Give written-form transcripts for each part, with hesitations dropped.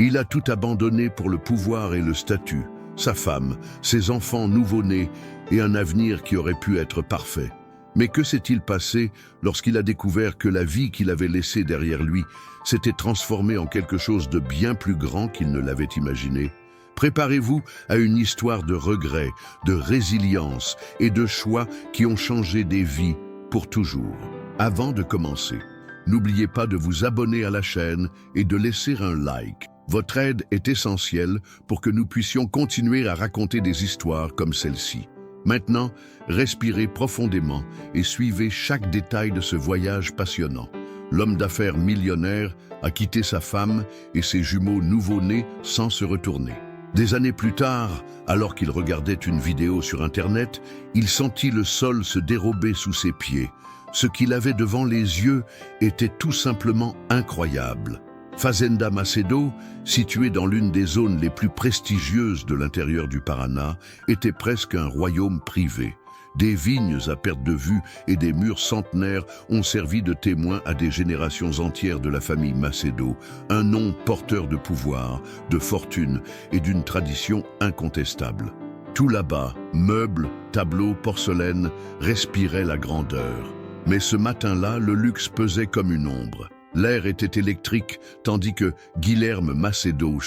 Il a tout abandonné pour le pouvoir et le statut, sa femme, ses enfants nouveau-nés et un avenir qui aurait pu être parfait. Mais que s'est-il passé lorsqu'il a découvert que la vie qu'il avait laissée derrière lui s'était transformée en quelque chose de bien plus grand qu'il ne l'avait imaginé? Préparez-vous à une histoire de regrets, de résilience et de choix qui ont changé des vies pour toujours. Avant de commencer, n'oubliez pas de vous abonner à la chaîne et de laisser un like. Votre aide est essentielle pour que nous puissions continuer à raconter des histoires comme celle-ci. Maintenant, respirez profondément et suivez chaque détail de ce voyage passionnant. L'homme d'affaires millionnaire a quitté sa femme et ses jumeaux nouveau-nés sans se retourner. Des années plus tard, alors qu'il regardait une vidéo sur Internet, il sentit le sol se dérober sous ses pieds. Ce qu'il avait devant les yeux était tout simplement incroyable. Fazenda Macedo, située dans l'une des zones les plus prestigieuses de l'intérieur du Paraná, était presque un royaume privé. Des vignes à perte de vue et des murs centenaires ont servi de témoins à des générations entières de la famille Macedo, un nom porteur de pouvoir, de fortune et d'une tradition incontestable. Tout là-bas, meubles, tableaux, porcelaine, respirait la grandeur. Mais ce matin-là, le luxe pesait comme une ombre. L'air était électrique, tandis que Guilherme Macedo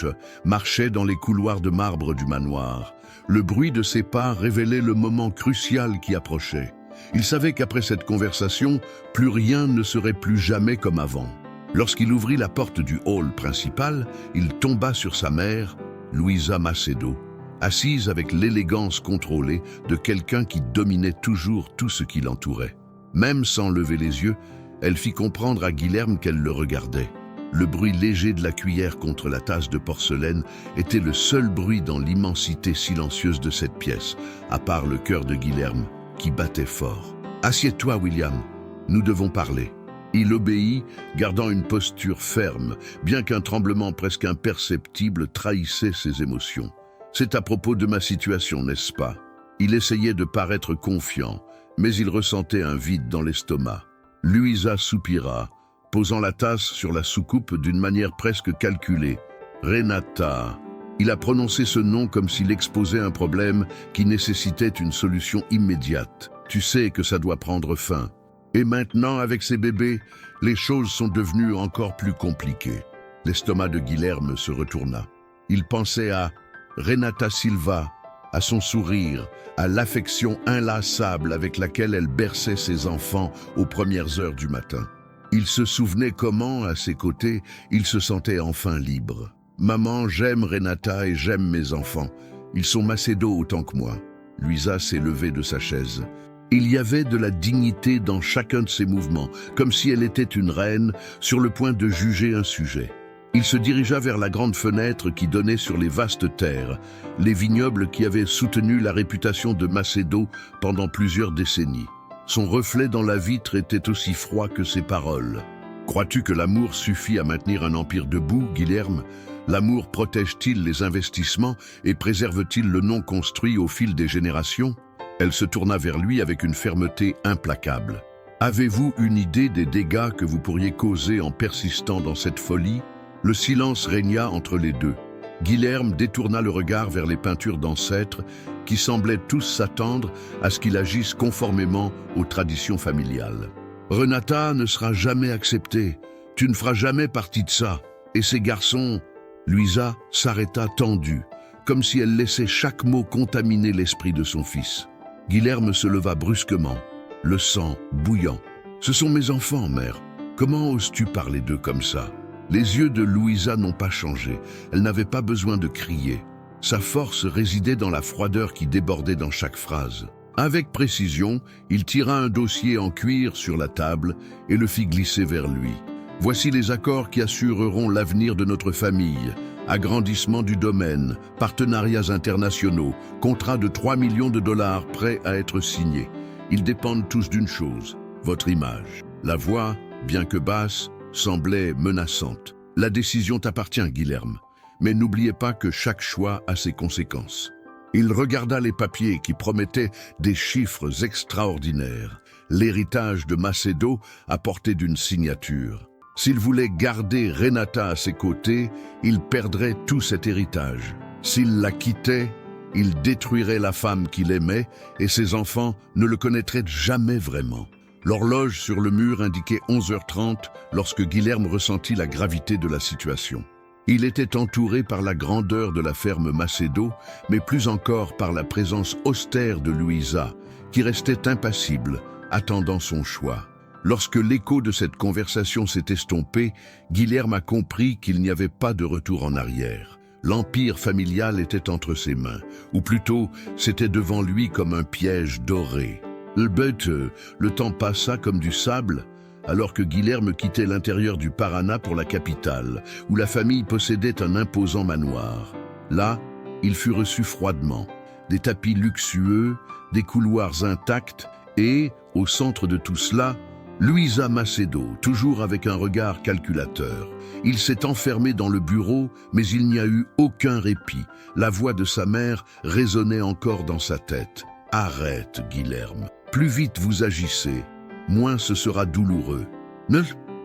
marchait dans les couloirs de marbre du manoir. Le bruit de ses pas révélait le moment crucial qui approchait. Il savait qu'après cette conversation, plus rien ne serait plus jamais comme avant. Lorsqu'il ouvrit la porte du hall principal, il tomba sur sa mère, Luisa Macedo, assise avec l'élégance contrôlée de quelqu'un qui dominait toujours tout ce qui l'entourait. Même sans lever les yeux, elle fit comprendre à Guilherme qu'elle le regardait. Le bruit léger de la cuillère contre la tasse de porcelaine était le seul bruit dans l'immensité silencieuse de cette pièce, à part le cœur de Guilherme, qui battait fort. « Assieds-toi, William, nous devons parler. » Il obéit, gardant une posture ferme, bien qu'un tremblement presque imperceptible trahissait ses émotions. « C'est à propos de ma situation, n'est-ce pas ?» Il essayait de paraître confiant, mais il ressentait un vide dans l'estomac. Luisa soupira, posant la tasse sur la soucoupe d'une manière presque calculée. « Renata !» Il a prononcé ce nom comme s'il exposait un problème qui nécessitait une solution immédiate. « Tu sais que ça doit prendre fin. » Et maintenant, avec ces bébés, les choses sont devenues encore plus compliquées. L'estomac de Guilherme se retourna. Il pensait à Renata Silva, à son sourire, à l'affection inlassable avec laquelle elle berçait ses enfants aux premières heures du matin. Il se souvenait comment, à ses côtés, il se sentait enfin libre. « Maman, j'aime Renata et j'aime mes enfants. Ils sont Macedo autant que moi. » Luisa s'est levée de sa chaise. Il y avait de la dignité dans chacun de ses mouvements, comme si elle était une reine sur le point de juger un sujet. Il se dirigea vers la grande fenêtre qui donnait sur les vastes terres, les vignobles qui avaient soutenu la réputation de Macedo pendant plusieurs décennies. Son reflet dans la vitre était aussi froid que ses paroles. « Crois-tu que l'amour suffit à maintenir un empire debout, Guilherme ? L'amour protège-t-il les investissements et préserve-t-il le nom construit au fil des générations ?» Elle se tourna vers lui avec une fermeté implacable. « Avez-vous une idée des dégâts que vous pourriez causer en persistant dans cette folie ?» Le silence régna entre les deux. Guilherme détourna le regard vers les peintures d'ancêtres qui semblaient tous s'attendre à ce qu'il agisse conformément aux traditions familiales. « Renata ne sera jamais acceptée. Tu ne feras jamais partie de ça. Et ces garçons... » Luisa s'arrêta tendue, comme si elle laissait chaque mot contaminer l'esprit de son fils. Guilherme se leva brusquement, le sang bouillant. « Ce sont mes enfants, mère. Comment oses-tu parler d'eux comme ça ?» Les yeux de Luisa n'ont pas changé. Elle n'avait pas besoin de crier. Sa force résidait dans la froideur qui débordait dans chaque phrase. Avec précision, il tira un dossier en cuir sur la table et le fit glisser vers lui. « Voici les accords qui assureront l'avenir de notre famille. Agrandissement du domaine, partenariats internationaux, contrat de 3 millions de dollars prêts à être signés. Ils dépendent tous d'une chose, votre image. » La voix, bien que basse, semblait menaçante. « La décision t'appartient, Guilherme, mais n'oubliez pas que chaque choix a ses conséquences. » Il regarda les papiers qui promettaient des chiffres extraordinaires. L'héritage de Macedo à portée d'une signature. S'il voulait garder Renata à ses côtés, il perdrait tout cet héritage. S'il la quittait, il détruirait la femme qu'il aimait et ses enfants ne le connaîtraient jamais vraiment. L'horloge sur le mur indiquait 11h30 lorsque Guilherme ressentit la gravité de la situation. Il était entouré par la grandeur de la ferme Macedo, mais plus encore par la présence austère de Luisa, qui restait impassible, attendant son choix. Lorsque l'écho de cette conversation s'est estompé, Guilherme a compris qu'il n'y avait pas de retour en arrière. L'empire familial était entre ses mains, ou plutôt, c'était devant lui comme un piège doré. Le temps passa comme du sable, alors que Guilherme quittait l'intérieur du Paraná pour la capitale, où la famille possédait un imposant manoir. Là, il fut reçu froidement. Des tapis luxueux, des couloirs intacts et, au centre de tout cela, Luisa Macedo, toujours avec un regard calculateur. Il s'est enfermé dans le bureau, mais il n'y a eu aucun répit. La voix de sa mère résonnait encore dans sa tête. « Arrête, Guilherme. Plus vite vous agissez, moins ce sera douloureux. »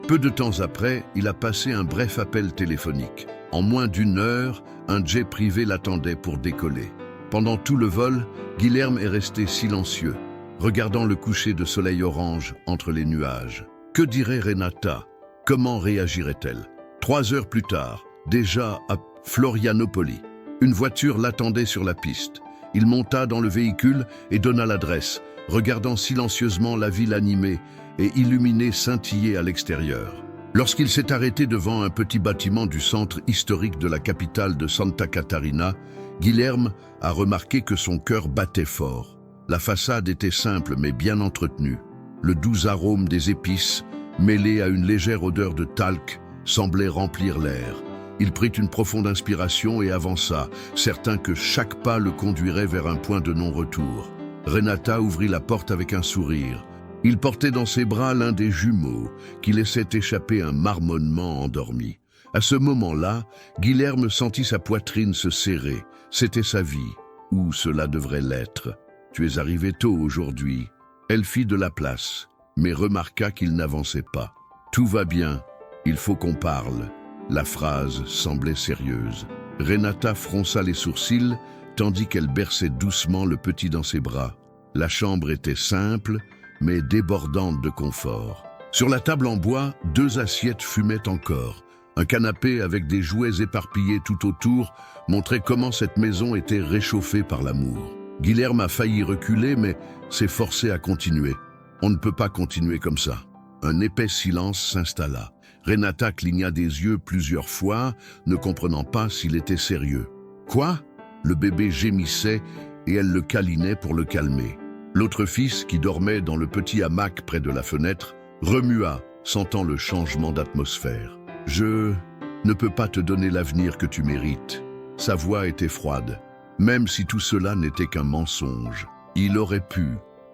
Peu de temps après, il a passé un bref appel téléphonique. En moins d'une heure, un jet privé l'attendait pour décoller. Pendant tout le vol, Guilherme est resté silencieux, regardant le coucher de soleil orange entre les nuages. Que dirait Renata? Comment réagirait-elle? 3 heures plus tard, déjà à Florianopoli, une voiture l'attendait sur la piste. Il monta dans le véhicule et donna l'adresse, regardant silencieusement la ville animée et illuminée scintiller à l'extérieur. Lorsqu'il s'est arrêté devant un petit bâtiment du centre historique de la capitale de Santa Catarina, Guilherme a remarqué que son cœur battait fort. La façade était simple mais bien entretenue. Le doux arôme des épices, mêlé à une légère odeur de talc, semblait remplir l'air. Il prit une profonde inspiration et avança, certain que chaque pas le conduirait vers un point de non-retour. Renata ouvrit la porte avec un sourire. Il portait dans ses bras l'un des jumeaux, qui laissait échapper un marmonnement endormi. À ce moment-là, Guilherme sentit sa poitrine se serrer. C'était sa vie, ou cela devrait l'être. « Tu es arrivé tôt aujourd'hui. » Elle fit de la place, mais remarqua qu'il n'avançait pas. « Tout va bien, il faut qu'on parle. » La phrase semblait sérieuse. Renata fronça les sourcils, tandis qu'elle berçait doucement le petit dans ses bras. La chambre était simple, mais débordante de confort. Sur la table en bois, 2 assiettes fumaient encore. Un canapé avec des jouets éparpillés tout autour montrait comment cette maison était réchauffée par l'amour. Guilherme a failli reculer, mais s'est forcé à continuer. On ne peut pas continuer comme ça. Un épais silence s'installa. Renata cligna des yeux plusieurs fois, ne comprenant pas s'il était sérieux. « Quoi ?» Le bébé gémissait et elle le câlinait pour le calmer. L'autre fils, qui dormait dans le petit hamac près de la fenêtre, remua, sentant le changement d'atmosphère. « Je ne peux pas te donner l'avenir que tu mérites. » Sa voix était froide. Même si tout cela n'était qu'un mensonge, il aurait pu,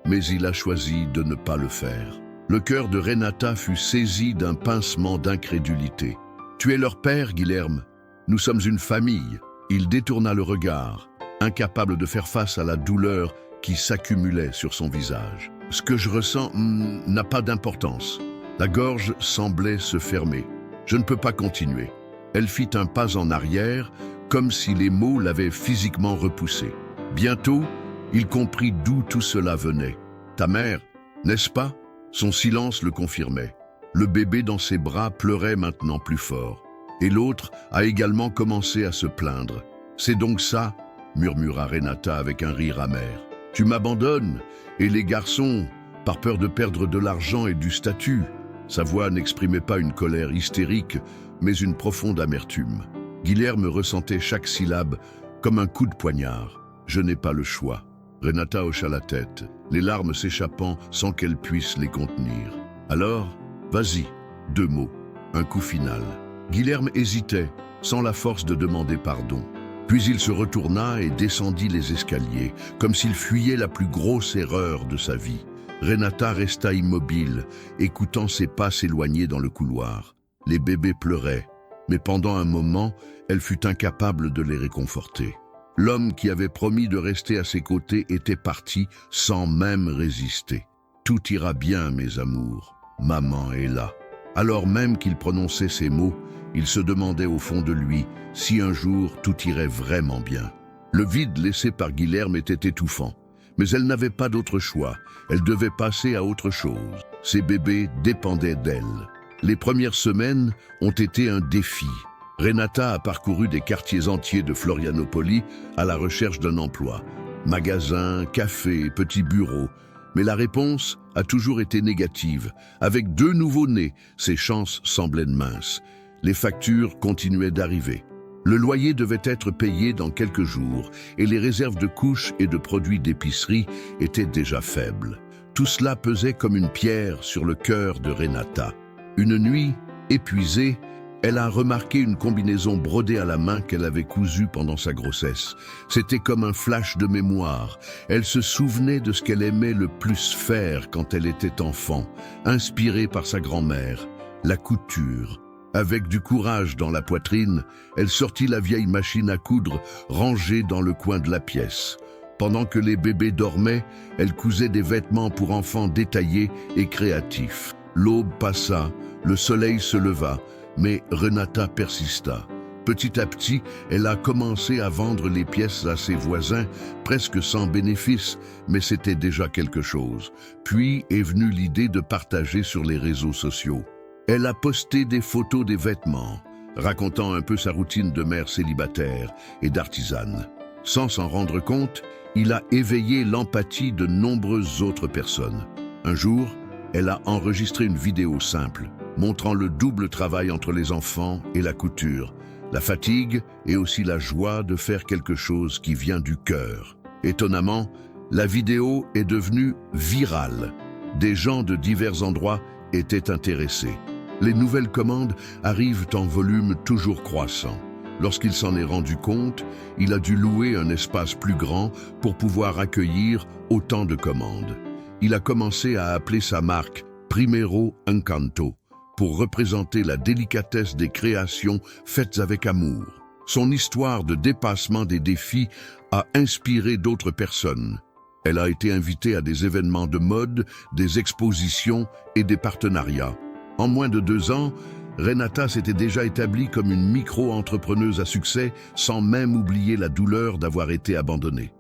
mais il a choisi de ne pas le faire. Le cœur de Renata fut saisi d'un pincement d'incrédulité. « Tu es leur père, Guilherme. Nous sommes une famille. » Il détourna le regard, incapable de faire face à la douleur qui s'accumulait sur son visage. « Ce que je ressens n'a pas d'importance. » La gorge semblait se fermer. « Je ne peux pas continuer. » Elle fit un pas en arrière, comme si les mots l'avaient physiquement repoussé. Bientôt, il comprit d'où tout cela venait. « Ta mère, n'est-ce pas ?» Son silence le confirmait. Le bébé dans ses bras pleurait maintenant plus fort. Et l'autre a également commencé à se plaindre. « C'est donc ça ?» murmura Renata avec un rire amer. « Tu m'abandonnes, et les garçons, par peur de perdre de l'argent et du statut. » Sa voix n'exprimait pas une colère hystérique, mais une profonde amertume. Guilherme ressentait chaque syllabe comme un coup de poignard. « Je n'ai pas le choix. » Renata hocha la tête, les larmes s'échappant sans qu'elle puisse les contenir. « Alors, vas-y. » 2 mots, un coup final. Guilherme hésitait, sans la force de demander pardon. Puis il se retourna et descendit les escaliers, comme s'il fuyait la plus grosse erreur de sa vie. Renata resta immobile, écoutant ses pas s'éloigner dans le couloir. Les bébés pleuraient, mais pendant un moment, elle fut incapable de les réconforter. L'homme qui avait promis de rester à ses côtés était parti sans même résister. « Tout ira bien, mes amours. Maman est là. » Alors même qu'il prononçait ces mots, il se demandait au fond de lui si un jour tout irait vraiment bien. Le vide laissé par Guilherme était étouffant, mais elle n'avait pas d'autre choix. Elle devait passer à autre chose. Ses bébés dépendaient d'elle. Les premières semaines ont été un défi. Renata a parcouru des quartiers entiers de Florianópolis à la recherche d'un emploi. Magasins, cafés, petits bureaux. Mais la réponse a toujours été négative. Avec 2 nouveaux-nés, ses chances semblaient minces. Les factures continuaient d'arriver. Le loyer devait être payé dans quelques jours et les réserves de couches et de produits d'épicerie étaient déjà faibles. Tout cela pesait comme une pierre sur le cœur de Renata. Une nuit, épuisée, elle a remarqué une combinaison brodée à la main qu'elle avait cousue pendant sa grossesse. C'était comme un flash de mémoire. Elle se souvenait de ce qu'elle aimait le plus faire quand elle était enfant, inspirée par sa grand-mère, la couture. Avec du courage dans la poitrine, elle sortit la vieille machine à coudre rangée dans le coin de la pièce. Pendant que les bébés dormaient, elle cousait des vêtements pour enfants détaillés et créatifs. L'aube passa, le soleil se leva, mais Renata persista. Petit à petit, elle a commencé à vendre les pièces à ses voisins, presque sans bénéfice, mais c'était déjà quelque chose. Puis est venue l'idée de partager sur les réseaux sociaux. Elle a posté des photos des vêtements, racontant un peu sa routine de mère célibataire et d'artisane. Sans s'en rendre compte, il a éveillé l'empathie de nombreuses autres personnes. Un jour, elle a enregistré une vidéo simple, montrant le double travail entre les enfants et la couture, la fatigue et aussi la joie de faire quelque chose qui vient du cœur. Étonnamment, la vidéo est devenue virale. Des gens de divers endroits étaient intéressés. Les nouvelles commandes arrivent en volume toujours croissant. Lorsqu'il s'en est rendu compte, il a dû louer un espace plus grand pour pouvoir accueillir autant de commandes. Il a commencé à appeler sa marque Primero Encanto pour représenter la délicatesse des créations faites avec amour. Son histoire de dépassement des défis a inspiré d'autres personnes. Elle a été invitée à des événements de mode, des expositions et des partenariats. En moins de 2 ans, Renata s'était déjà établie comme une micro-entrepreneuse à succès sans même oublier la douleur d'avoir été abandonnée.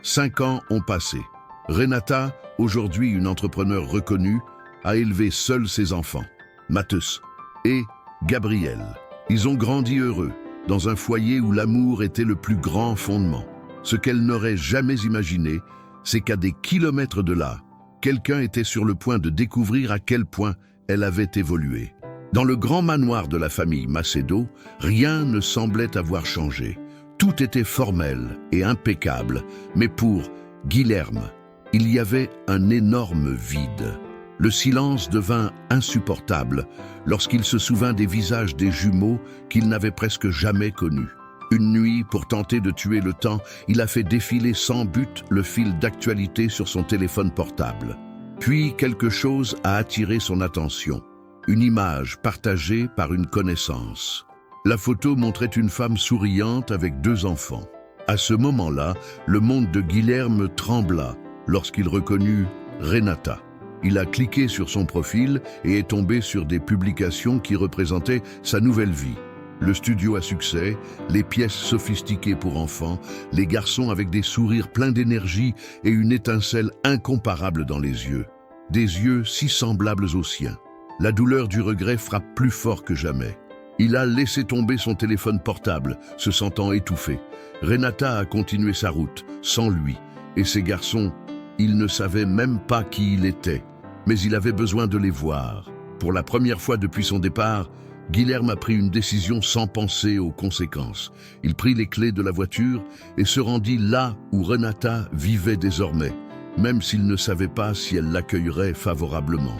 5 ans ont passé. Renata, aujourd'hui une entrepreneure reconnue, a élevé seule ses enfants, Matheus et Gabriel. Ils ont grandi heureux, dans un foyer où l'amour était le plus grand fondement. Ce qu'elle n'aurait jamais imaginé, c'est qu'à des kilomètres de là, quelqu'un était sur le point de découvrir à quel point elle avait évolué. Dans le grand manoir de la famille Macedo, rien ne semblait avoir changé. Tout était formel et impeccable, mais pour Guilherme, il y avait un énorme vide. Le silence devint insupportable lorsqu'il se souvint des visages des jumeaux qu'il n'avait presque jamais connus. Une nuit, pour tenter de tuer le temps, il a fait défiler sans but le fil d'actualité sur son téléphone portable. Puis quelque chose a attiré son attention. Une image partagée par une connaissance. La photo montrait une femme souriante avec 2 enfants. À ce moment-là, le monde de Guilherme trembla lorsqu'il reconnut Renata. Il a cliqué sur son profil et est tombé sur des publications qui représentaient sa nouvelle vie. Le studio à succès, les pièces sophistiquées pour enfants, les garçons avec des sourires pleins d'énergie et une étincelle incomparable dans les yeux. Des yeux si semblables aux siens. La douleur du regret frappe plus fort que jamais. Il a laissé tomber son téléphone portable, se sentant étouffé. Renata a continué sa route, sans lui. Et ces garçons, ils ne savaient même pas qui il était. Mais il avait besoin de les voir. Pour la première fois depuis son départ, Guilherme a pris une décision sans penser aux conséquences. Il prit les clés de la voiture et se rendit là où Renata vivait désormais, même s'il ne savait pas si elle l'accueillerait favorablement.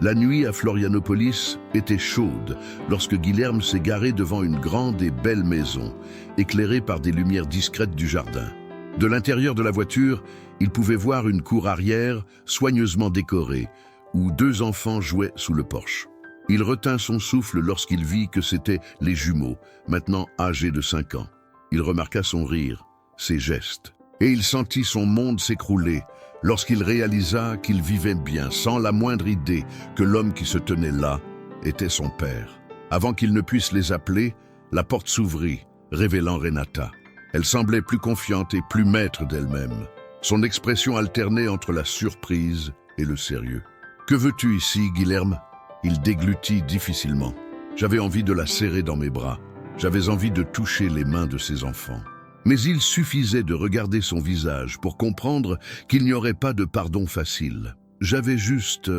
La nuit à Florianópolis était chaude lorsque Guilherme s'est garé devant une grande et belle maison, éclairée par des lumières discrètes du jardin. De l'intérieur de la voiture, il pouvait voir une cour arrière soigneusement décorée, où 2 enfants jouaient sous le porche. Il retint son souffle lorsqu'il vit que c'étaient les jumeaux, maintenant âgés de 5 ans. Il remarqua son rire, ses gestes, et il sentit son monde s'écrouler lorsqu'il réalisa qu'il vivait bien, sans la moindre idée que l'homme qui se tenait là était son père. Avant qu'il ne puisse les appeler, la porte s'ouvrit, révélant Renata. Elle semblait plus confiante et plus maître d'elle-même. Son expression alternait entre la surprise et le sérieux. « Que veux-tu ici, Guilherme ?» Il déglutit difficilement. J'avais envie de la serrer dans mes bras. J'avais envie de toucher les mains de ses enfants. Mais il suffisait de regarder son visage pour comprendre qu'il n'y aurait pas de pardon facile. J'avais juste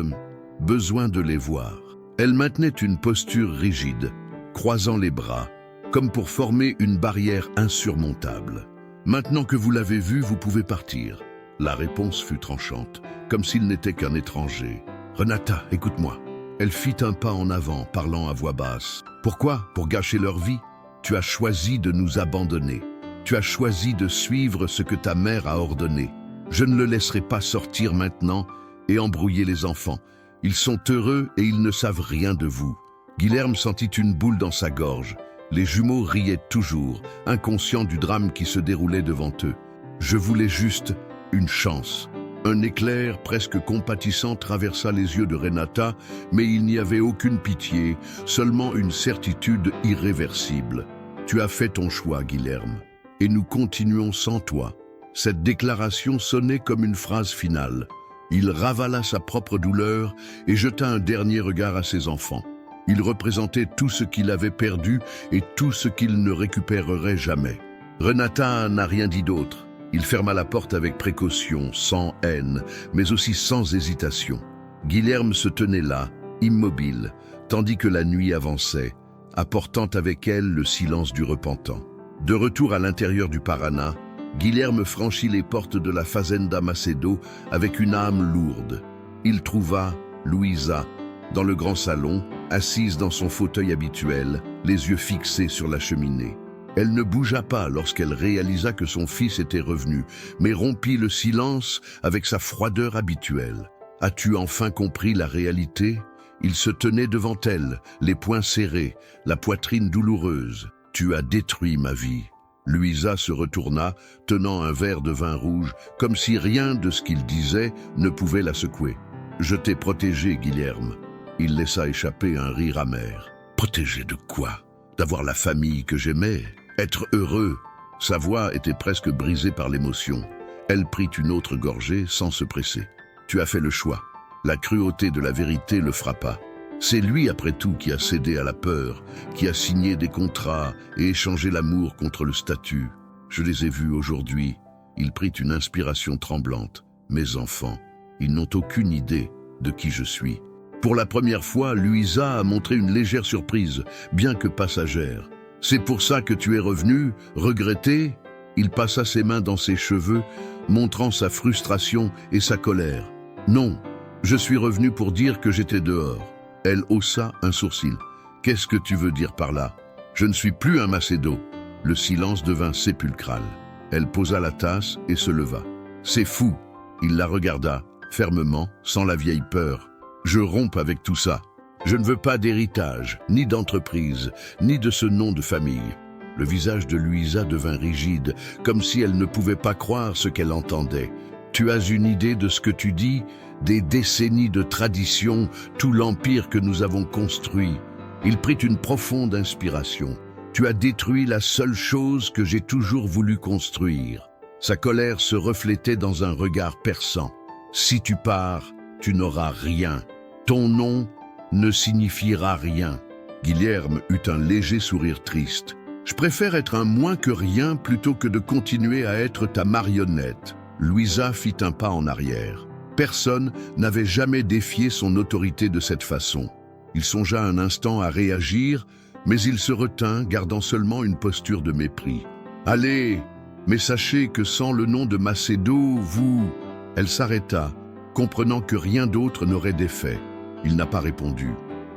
besoin de les voir. Elle maintenait une posture rigide, croisant les bras, comme pour former une barrière insurmontable. « Maintenant que vous l'avez vu, vous pouvez partir. » La réponse fut tranchante, comme s'il n'était qu'un étranger. « Renata, écoute-moi. » Elle fit un pas en avant, parlant à voix basse. « Pourquoi? Pour gâcher leur vie? Tu as choisi de nous abandonner. Tu as choisi de suivre ce que ta mère a ordonné. Je ne le laisserai pas sortir maintenant et embrouiller les enfants. Ils sont heureux et ils ne savent rien de vous. » Guilherme sentit une boule dans sa gorge. Les jumeaux riaient toujours, inconscients du drame qui se déroulait devant eux. « Je voulais juste une chance. » Un éclair presque compatissant traversa les yeux de Renata, mais il n'y avait aucune pitié, seulement une certitude irréversible. « Tu as fait ton choix, Guilherme, et nous continuons sans toi. » Cette déclaration sonnait comme une phrase finale. Il ravala sa propre douleur et jeta un dernier regard à ses enfants. Il représentait tout ce qu'il avait perdu et tout ce qu'il ne récupérerait jamais. Renata n'a rien dit d'autre. Il ferma la porte avec précaution, sans haine, mais aussi sans hésitation. Guilherme se tenait là, immobile, tandis que la nuit avançait, apportant avec elle le silence du repentant. De retour à l'intérieur du Paraná, Guilherme franchit les portes de la Fazenda Macedo avec une âme lourde. Il trouva Luisa dans le grand salon, assise dans son fauteuil habituel, les yeux fixés sur la cheminée. Elle ne bougea pas lorsqu'elle réalisa que son fils était revenu, mais rompit le silence avec sa froideur habituelle. « As-tu enfin compris la réalité ?» Il se tenait devant elle, les poings serrés, la poitrine douloureuse. « Tu as détruit ma vie. » Luisa se retourna, tenant un verre de vin rouge, comme si rien de ce qu'il disait ne pouvait la secouer. « Je t'ai protégé, Guilherme. » Il laissa échapper un rire amer. « Protégé de quoi? D'avoir la famille que j'aimais? Être heureux ?» Sa voix était presque brisée par l'émotion. Elle prit une autre gorgée sans se presser. « Tu as fait le choix. » La cruauté de la vérité le frappa. C'est lui, après tout, qui a cédé à la peur, qui a signé des contrats et échangé l'amour contre le statut. Je les ai vus aujourd'hui. Il prit une inspiration tremblante. Mes enfants, ils n'ont aucune idée de qui je suis. Pour la première fois, Luisa a montré une légère surprise, bien que passagère. C'est pour ça que tu es revenu, regretté? Il passa ses mains dans ses cheveux, montrant sa frustration et sa colère. Non, je suis revenu pour dire que j'étais dehors. Elle haussa un sourcil. Qu'est-ce que tu veux dire par là? Je ne suis plus un Macédo. Le silence devint sépulcral. Elle posa la tasse et se leva. C'est fou. Il la regarda, fermement, sans la vieille peur. Je romps avec tout ça. Je ne veux pas d'héritage, ni d'entreprise, ni de ce nom de famille. Le visage de Luisa devint rigide, comme si elle ne pouvait pas croire ce qu'elle entendait. Tu as une idée de ce que tu dis? Des décennies de tradition, tout l'empire que nous avons construit. Il prit une profonde inspiration. Tu as détruit la seule chose que j'ai toujours voulu construire. Sa colère se reflétait dans un regard perçant. Si tu pars, tu n'auras rien. Ton nom ne signifiera rien. Guilherme eut un léger sourire triste. Je préfère être un moins que rien plutôt que de continuer à être ta marionnette. Luisa fit un pas en arrière. Personne n'avait jamais défié son autorité de cette façon. Il songea un instant à réagir, mais il se retint, gardant seulement une posture de mépris. « Allez, mais sachez que sans le nom de Macédo, vous... » Elle s'arrêta, comprenant que rien d'autre n'aurait d'effet. Il n'a pas répondu.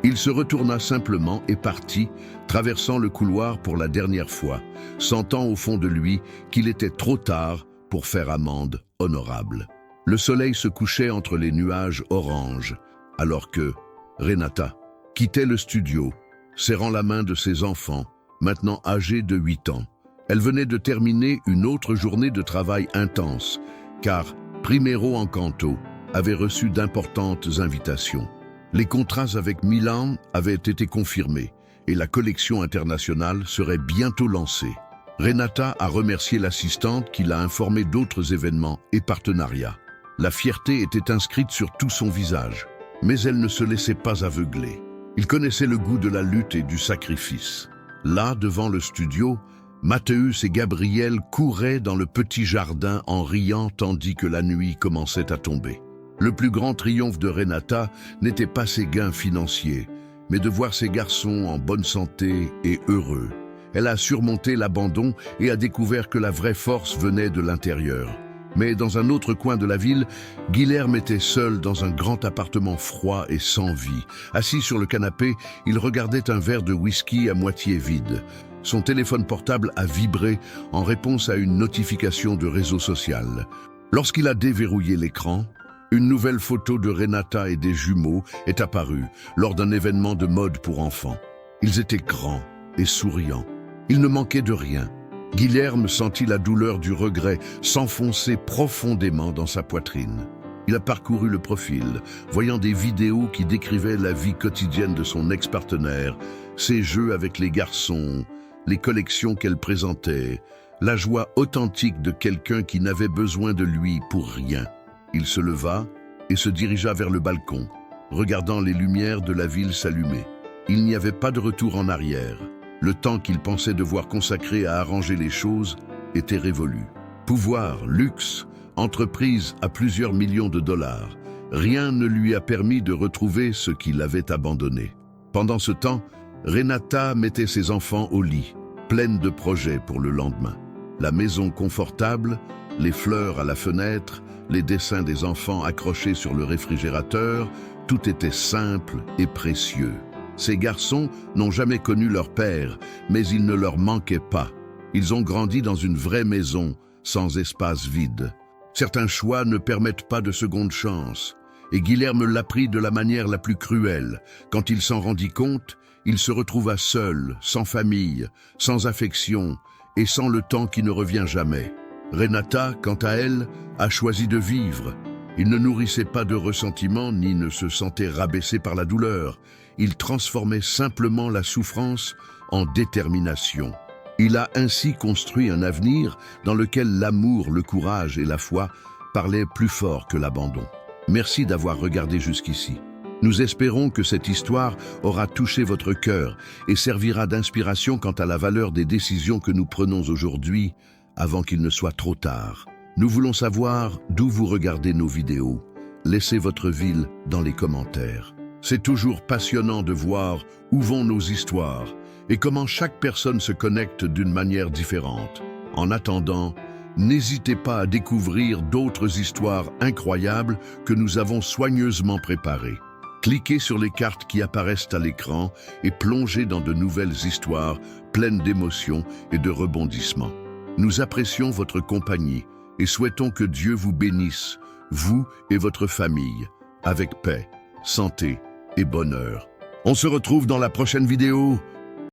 Il se retourna simplement et partit, traversant le couloir pour la dernière fois, sentant au fond de lui qu'il était trop tard pour faire amende honorable. Le soleil se couchait entre les nuages orange, alors que Renata quittait le studio, serrant la main de ses enfants, maintenant âgés de 8 ans. Elle venait de terminer une autre journée de travail intense, car Primero Encanto avait reçu d'importantes invitations. Les contrats avec Milan avaient été confirmés et la collection internationale serait bientôt lancée. Renata a remercié l'assistante qui l'a informée d'autres événements et partenariats. La fierté était inscrite sur tout son visage, mais elle ne se laissait pas aveugler. Il connaissait le goût de la lutte et du sacrifice. Là, devant le studio, Mathéus et Gabriel couraient dans le petit jardin en riant tandis que la nuit commençait à tomber. Le plus grand triomphe de Renata n'était pas ses gains financiers, mais de voir ses garçons en bonne santé et heureux. Elle a surmonté l'abandon et a découvert que la vraie force venait de l'intérieur. Mais dans un autre coin de la ville, Guilherme était seul dans un grand appartement froid et sans vie. Assis sur le canapé, il regardait un verre de whisky à moitié vide. Son téléphone portable a vibré en réponse à une notification de réseau social. Lorsqu'il a déverrouillé l'écran, une nouvelle photo de Renata et des jumeaux est apparue lors d'un événement de mode pour enfants. Ils étaient grands et souriants. Il ne manquait de rien. Guilherme sentit la douleur du regret s'enfoncer profondément dans sa poitrine. Il a parcouru le profil, voyant des vidéos qui décrivaient la vie quotidienne de son ex-partenaire, ses jeux avec les garçons, les collections qu'elle présentait, la joie authentique de quelqu'un qui n'avait besoin de lui pour rien. Il se leva et se dirigea vers le balcon, regardant les lumières de la ville s'allumer. Il n'y avait pas de retour en arrière. Le temps qu'il pensait devoir consacrer à arranger les choses était révolu. Pouvoir, luxe, entreprise à plusieurs millions de dollars, rien ne lui a permis de retrouver ce qu'il avait abandonné. Pendant ce temps, Renata mettait ses enfants au lit, pleine de projets pour le lendemain. La maison confortable, les fleurs à la fenêtre, les dessins des enfants accrochés sur le réfrigérateur, tout était simple et précieux. Ces garçons n'ont jamais connu leur père, mais il ne leur manquait pas. Ils ont grandi dans une vraie maison, sans espace vide. Certains choix ne permettent pas de seconde chance, et Guilherme l'apprit de la manière la plus cruelle. Quand il s'en rendit compte, il se retrouva seul, sans famille, sans affection, et sans le temps qui ne revient jamais. Renata, quant à elle, a choisi de vivre. Il ne nourrissait pas de ressentiment ni ne se sentait rabaissé par la douleur. Il transformait simplement la souffrance en détermination. Il a ainsi construit un avenir dans lequel l'amour, le courage et la foi parlaient plus fort que l'abandon. Merci d'avoir regardé jusqu'ici. Nous espérons que cette histoire aura touché votre cœur et servira d'inspiration quant à la valeur des décisions que nous prenons aujourd'hui avant qu'il ne soit trop tard. Nous voulons savoir d'où vous regardez nos vidéos. Laissez votre ville dans les commentaires. C'est toujours passionnant de voir où vont nos histoires et comment chaque personne se connecte d'une manière différente. En attendant, n'hésitez pas à découvrir d'autres histoires incroyables que nous avons soigneusement préparées. Cliquez sur les cartes qui apparaissent à l'écran et plongez dans de nouvelles histoires pleines d'émotions et de rebondissements. Nous apprécions votre compagnie et souhaitons que Dieu vous bénisse, vous et votre famille, avec paix, santé et bonheur. On se retrouve dans la prochaine vidéo.